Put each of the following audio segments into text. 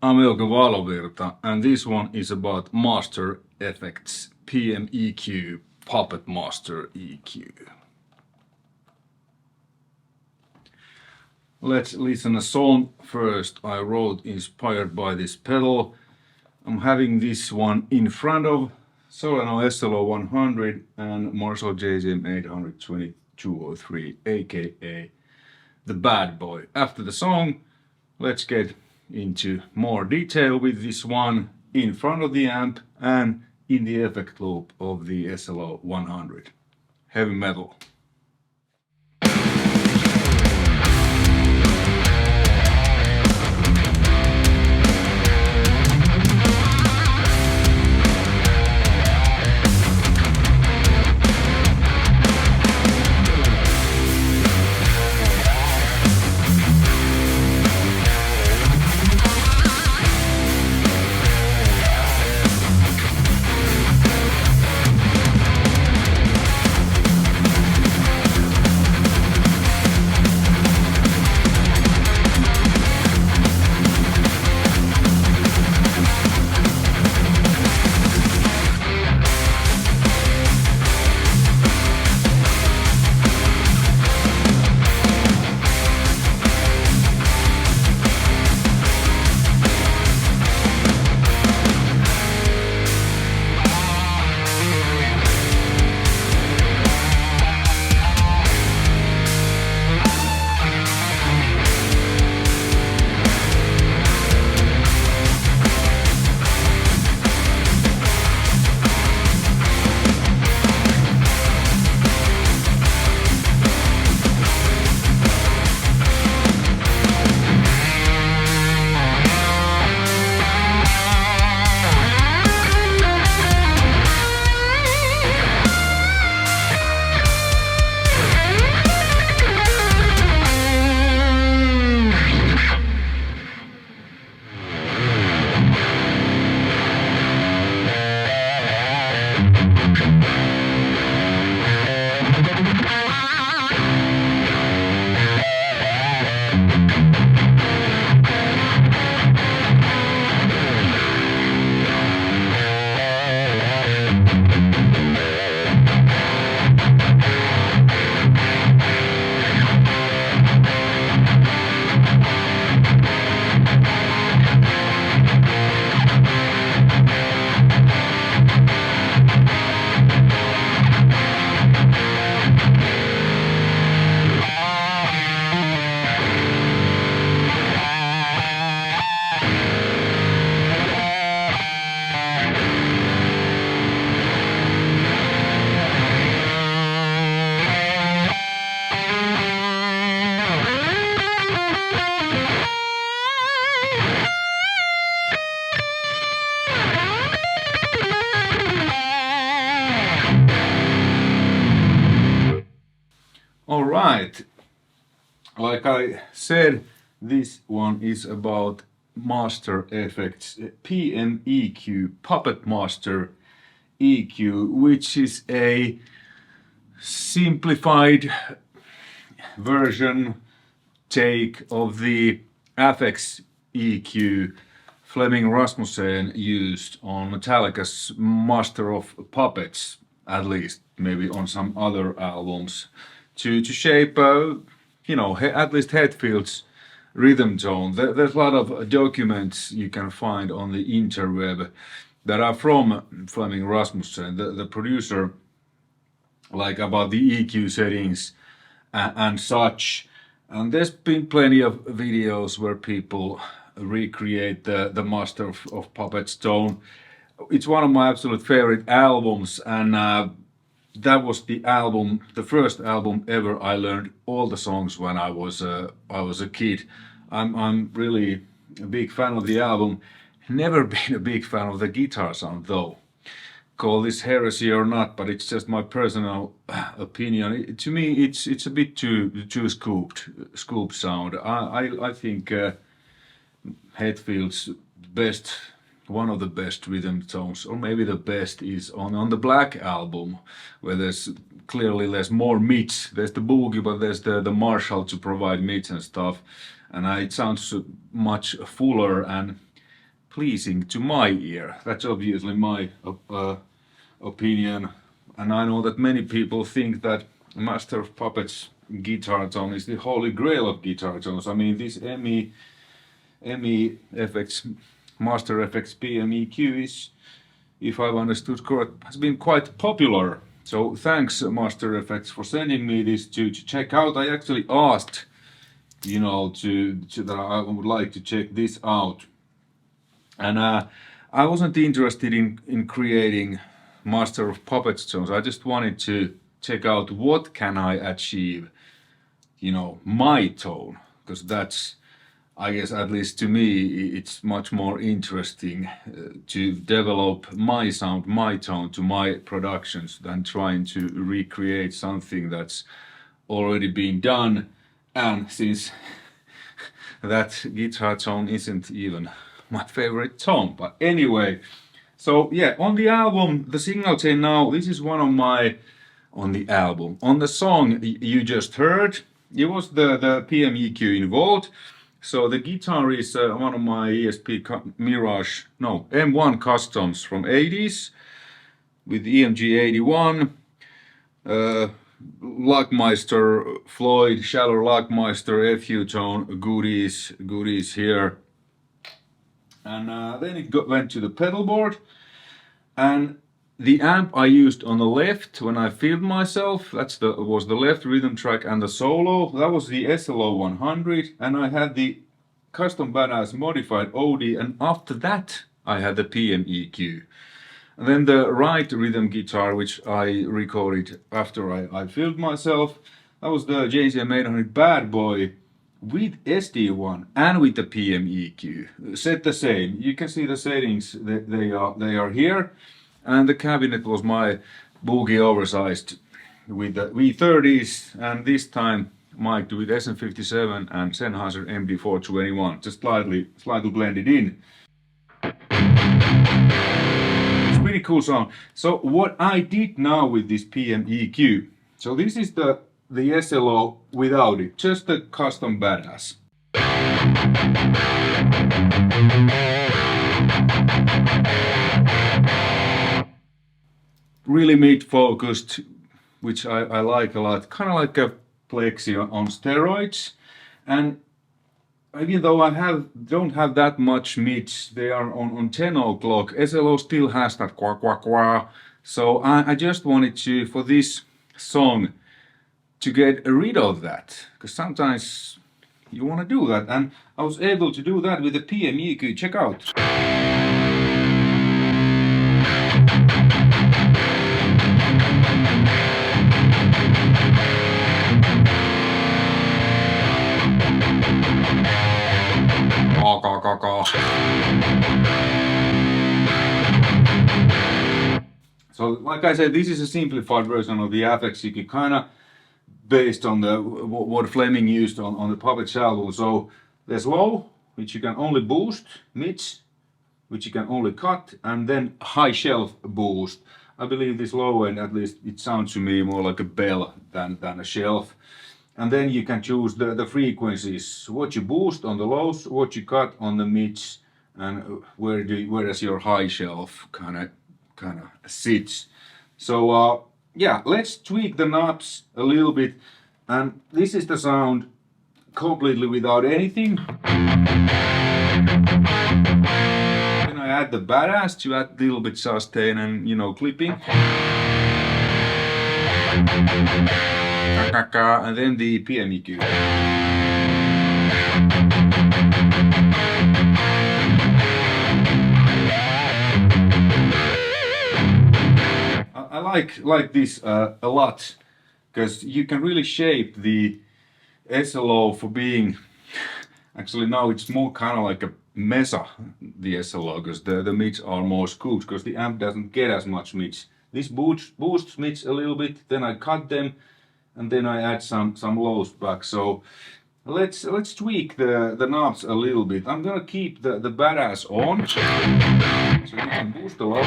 I'm Euge Valovirta, and this one is about Master Effects PMEQ Puppet Master EQ. Let's listen a song first I wrote inspired by this pedal. I'm having this one in front of Soldano SLO-100 and Marshall JCM800 2203, aka the bad boy. After the song, let's get into more detail with this one in front of the amp and in the effect loop of the SLO-100. Heavy metal. Alright, like I said, this one is about Master Effects PMEQ Puppet Master EQ, which is a simplified version take of the APHEX EQ Flemming Rasmussen used on Metallica's Master of Puppets, at least maybe on some other albums, to shape, at least Hetfield's rhythm tone. There's a lot of documents you can find on the interweb that are from Flemming Rasmussen, the producer, like about the EQ settings and such. And there's been plenty of videos where people recreate the Master of Puppets tone. It's one of my absolute favorite albums, and that was the first album ever I learned all the songs when I was a kid. I'm really a big fan of the album. Never been a big fan of the guitar sound though. Call this heresy or not, but it's just my personal opinion. To me, it's a bit too scooped sound. I think Hetfield's best, one of the best rhythm tones, or maybe the best, is on the Black album, where there's more mids. There's the boogie, but there's the Marshall to provide mids and stuff, and it sounds much fuller. And pleasing to my ear. That's obviously my opinion, and I know that many people think that Master of Puppets guitar tone is the holy grail of guitar tones. I mean, this FX Master FX PMEQ is, if I've understood correct, has been quite popular. So thanks Master FX for sending me this to check out. I actually asked, you know, that I would like to check this out, and I wasn't interested in creating Master of Puppets tones. I just wanted to check out what can I achieve, you know, my tone, because that's, I guess, at least to me, it's much more interesting to develop my sound, my tone to my productions than trying to recreate something that's already been done. And since that guitar tone isn't even my favorite tone, but anyway, so yeah, on the album, the Signal Chain Now, this is one of my, on the album, on the song you just heard, it was the PMEQ involved. So the guitar is one of my ESP Mirage, no, M1 customs from 80s with EMG 81, Lockmeister, Floyd, Shallow Lockmeister, FU tone, goodies here. And then it went to the pedal board, and the amp I used on the left when I filmed myself, was the left rhythm track, and the solo, that was the SLO-100, and I had the Custom Badass modified OD, and after that I had the PMEQ. And then the right rhythm guitar, which I recorded after I filmed myself, that was the JCM800 Bad Boy with SD1 and with the PMEQ. Set the same. You can see the settings, they are here. And the cabinet was my Boogie oversized with the V30s, and this time mic'd with SM57 and Sennheiser MD421, just slightly blended in. It's pretty cool sound. So what I did now with this PMEQ, so this is the SLO without it, just the Custom Badass. Really mid-focused, which I like a lot, kind of like a Plexi on steroids. And even though I don't have that much mids, they are on 10 o'clock, SLO still has that qua qua qua. So I just wanted to, for this song, to get rid of that, because sometimes you want to do that, and I was able to do that with the PMEQ. Check out. So, like I said, this is a simplified version of the APHEX EQF, kind of based on what Fleming used on the Puppets album. So there's low, which you can only boost, mids, which you can only cut, and then high shelf boost. I believe this low end, at least it sounds to me more like a bell than a shelf. And then you can choose the frequencies, what you boost on the lows, what you cut on the mids, and where does your high shelf kind of sits. So yeah, let's tweak the knobs a little bit, and this is the sound completely without anything. Then I add the Badass to add a little bit sustain and, you know, clipping. And then the PMEQ. I like this a lot, because you can really shape the SLO for being, actually now it's more kind of like a Mesa, the SLO, because the mids are more scooped, because the amp doesn't get as much mids. This boosts mids a little bit, then I cut them, and then I add some lows back. So let's tweak the knobs a little bit. I'm gonna keep the Badass on, so you can boost the lows.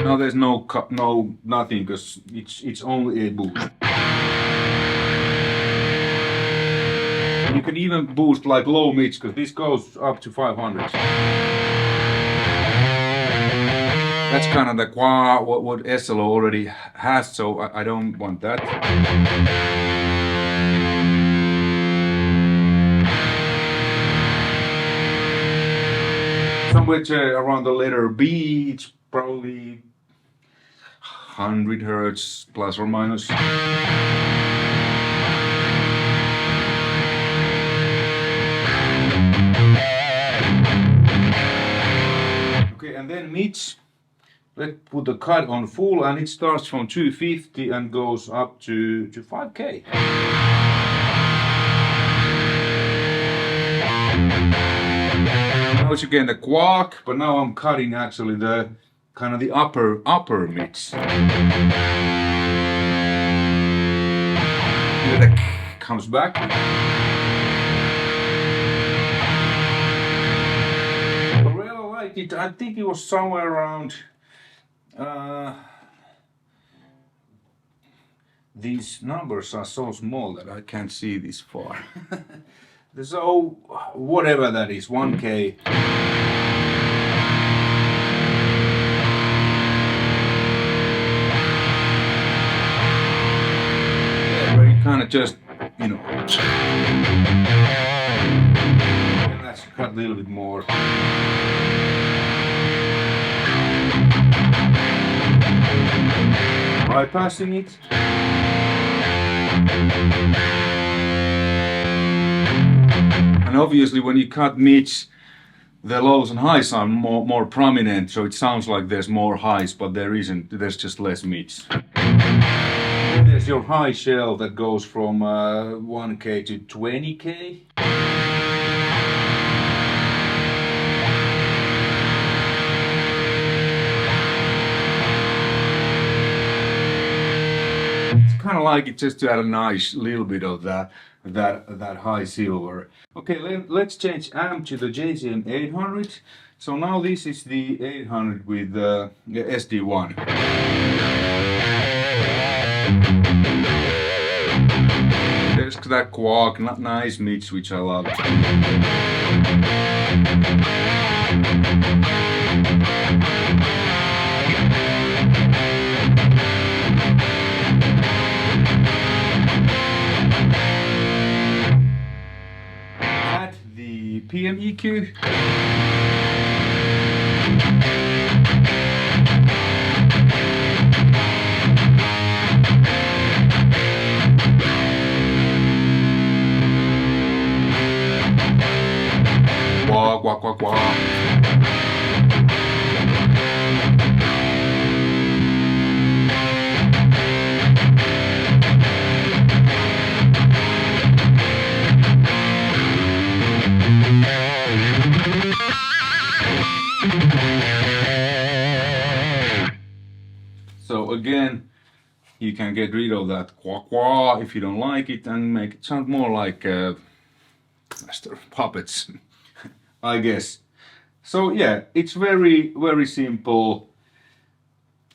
Now there's no cut, no nothing, because it's only a boost. You can even boost like low mids, because this goes up to 500. That's kind of the what SLO already has, so I don't want that. Somewhere around the letter B, it's probably 100 Hertz plus or minus. Okay, and then mids. Let's put the cut on full, and it starts from 250 and goes up to 5K. Now it's again the quark, but now I'm cutting actually the kind of the upper mids. Here the comes back. I really like it. I think it was somewhere around. These numbers are so small that I can't see this far. So whatever that is, 1K. Yeah, where you kind of just, you know, and let's cut a little bit more. Bypassing it. And obviously when you cut mids, the lows and highs are more prominent, so it sounds like there's more highs, but there isn't, there's just less mids. And there's your high shell that goes from 1K to 20K. Kind of like it just to add a nice little bit of that high silver. Okay, let's change amp to the JCM800. So now this is the 800 with the SD1. There's that quark, nice mids, which I love. PMEQ. Quack, quack, quack, quack. So again, you can get rid of that quack quack if you don't like it and make it sound more like Master of Puppets, I guess. So yeah, it's very simple,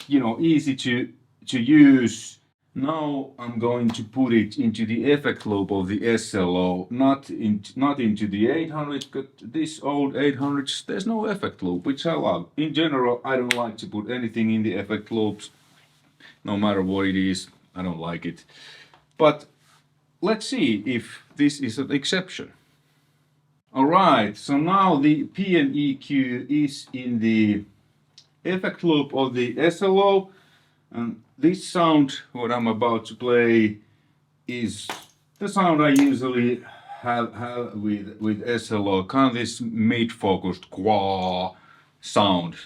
you know, easy to use. Now I'm going to put it into the effect loop of the SLO, not into the 800, because this old 800s, there's no effect loop, which I love. In general, I don't like to put anything in the effect loops, no matter what it is, I don't like it. But let's see if this is an exception. Alright, so now the PMEQ is in the effect loop of the SLO, and this sound, what I'm about to play, is the sound I usually have with SLO, kind of this mid-focused quah sound.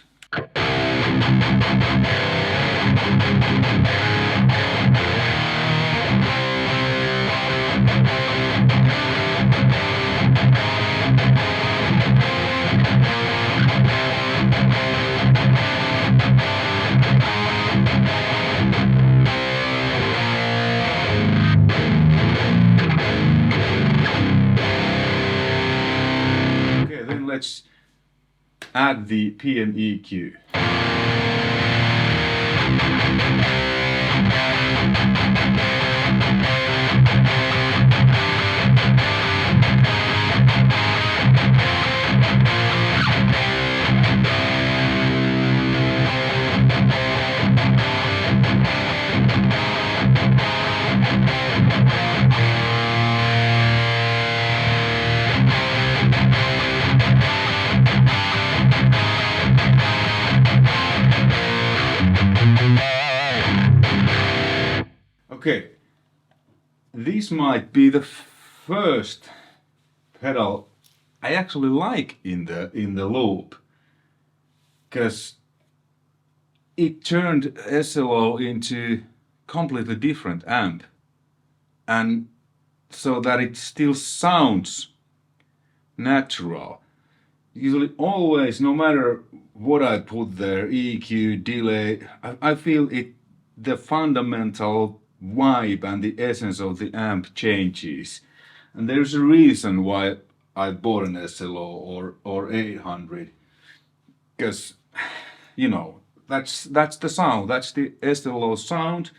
Let's add the PMEQ. Okay, this might be the first pedal I actually like in the loop, because it turned SLO into completely different amp, and so that it still sounds natural. Usually, always, no matter what I put there, EQ, delay, I feel it, the fundamental vibe and the essence of the amp changes. And there's a reason why I bought an SLO or 800, because, you know, that's the sound, that's the SLO sound.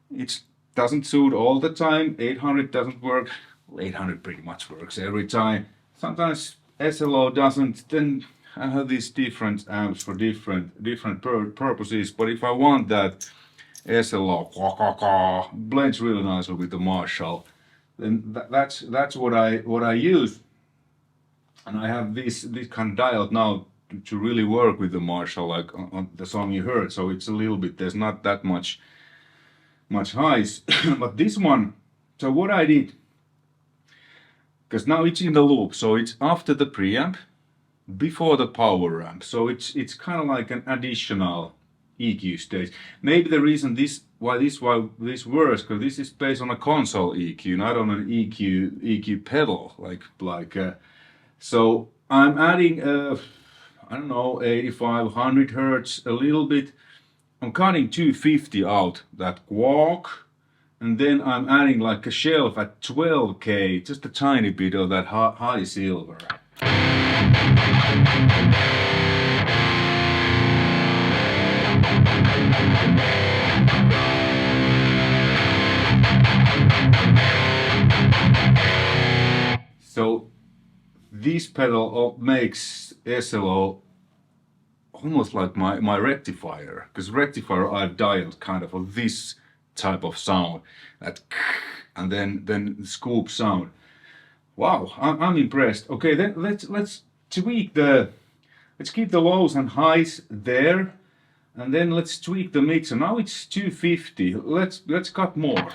It doesn't suit all the time. 800 doesn't work. 800 pretty much works every time. Sometimes SLO doesn't. Then I have these different amps for different purposes. But if I want that SLO blends really nicely with the Marshall, then that's what I use. And I have this kind of dialed now to really work with the Marshall, like on the song you heard. So it's a little bit, there's not that much highs. But this one, so what I did, because now it's in the loop, so it's after the preamp, before the power amp, so it's kind of like an additional EQ stage. Maybe the reason why this works, because this is based on a console EQ, not on an EQ pedal, so I'm adding I don't know, 8500 hertz, a little bit. I'm cutting 250 out, that quark, and then I'm adding like a shelf at 12K, just a tiny bit of that high silver. So this pedal makes SLO almost like my rectifier, because rectifier I've dialed kind of for this type of sound, that and then scoop sound. Wow, I'm impressed. Okay, then let's tweak let's keep the lows and highs there, and then let's tweak the mixer. Now it's 250. Let's cut more.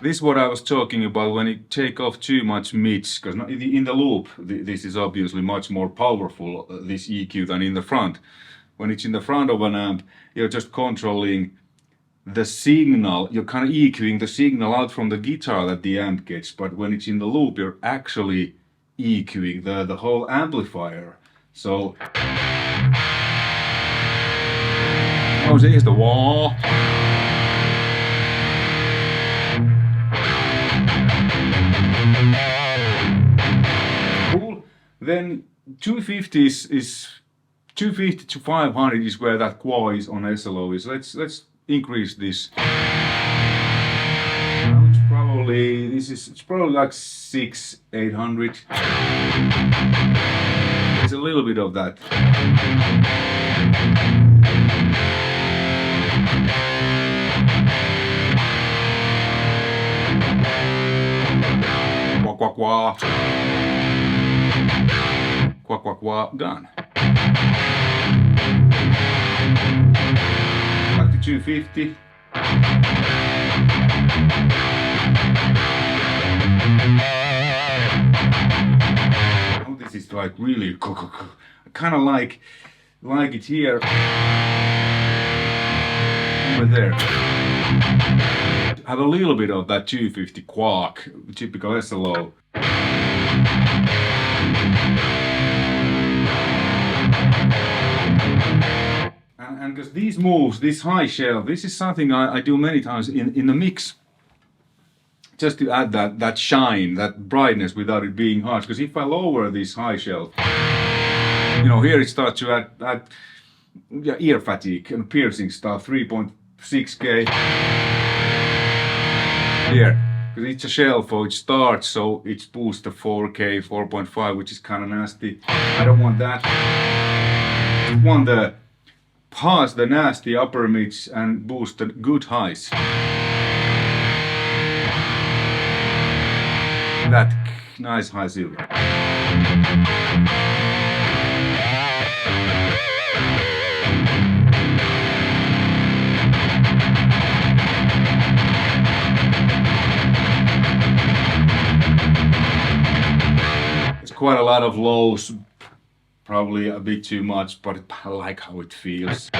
This is what I was talking about when you take off too much mids, because in the loop this is obviously much more powerful, this EQ, than in the front. When it's in the front of an amp, you're just controlling the signal, you're kind of EQing the signal out from the guitar that the amp gets, but when it's in the loop, you're actually EQing the whole amplifier. So, oh, here's the wah. Cool. Then 250 is 250 to 500 is where that quah is on SLO is. Let's increase this. Now it's probably it's probably like 600-800. There's a little bit of that. Quah quah quah. Quah quah quah. Gone. Back to 250. Oh, this is like really I kind of like it here. Over there. Have a little bit of that 250 quark, typical SLO. And because these moves, this high shelf, this is something I do many times in the mix, just to add that shine, that brightness without it being harsh. Because if I lower this high shelf, you know, here it starts to add ear fatigue and piercing stuff, 3.6K. Here, because it's a shelf, so it starts, so it's boosted to 4K, 4.5, which is kind of nasty. I don't want that. I want the pass the nasty upper mids and boost the good highs. That nice high silver. quite a lot of lows, probably a bit too much, but I like how it feels.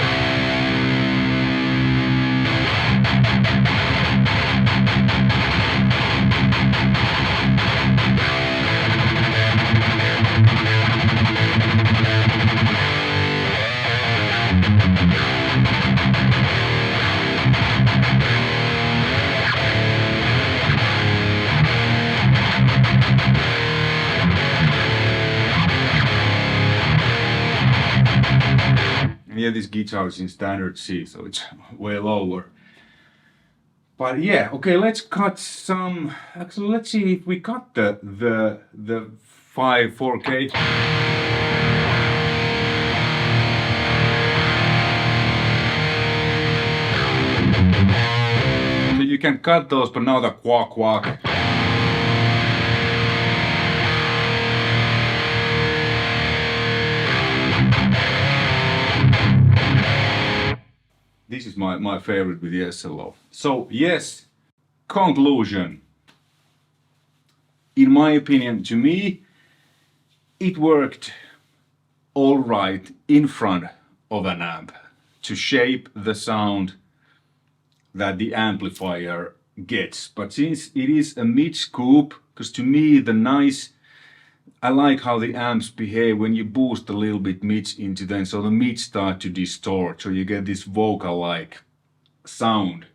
Yeah, this guitar is in standard C, so it's way lower. But yeah, okay, let's cut some. Actually, let's see if we cut the 4K. So you can cut those, but now the quack. This is my favorite with the SLO. So yes, conclusion. In my opinion, to me, it worked all right in front of an amp to shape the sound that the amplifier gets. But since it is a mid-scoop, because to me I like how the amps behave when you boost a little bit mids into them, so the mids start to distort, so you get this vocal-like sound.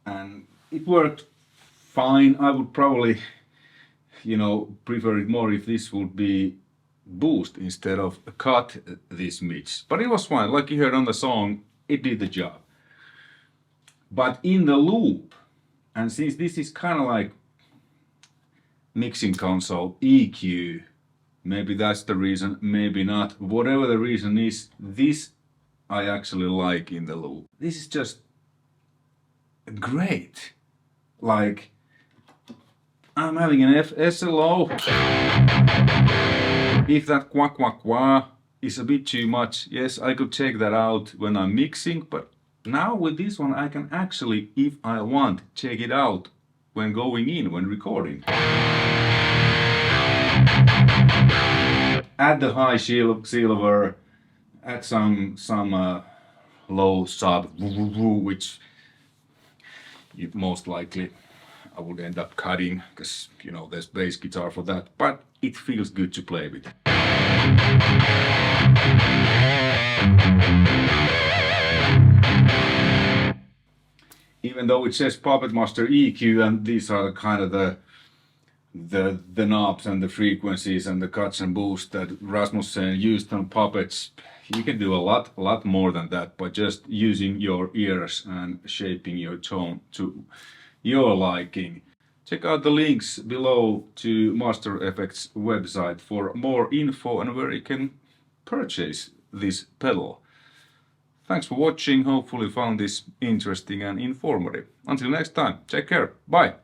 And it worked fine. I would probably, prefer it more if this would be boost instead of cut these mids. But it was fine. Like you heard on the song, it did the job. But in the loop, and since this is kind of like mixing console EQ, maybe that's the reason, maybe not. Whatever the reason is, this I actually like in the loop. This is just great. Like, I'm having an SLO. If that quack is a bit too much, yes, I could take that out when I'm mixing, but now with this one I can actually, if I want, take it out when going in, when recording. Add the high silver, add some low sub, which you most likely I would end up cutting, because there's bass guitar for that, but it feels good to play with. Even though it says Puppet Master EQ, and these are kind of the knobs and the frequencies and the cuts and boosts that Rasmussen used on puppets, you can do a lot more than that by just using your ears and shaping your tone to your liking. Check out the links below to Master Effects website for more info and where you can purchase this pedal. Thanks for watching, hopefully you found this interesting and informative. Until next time, take care, bye!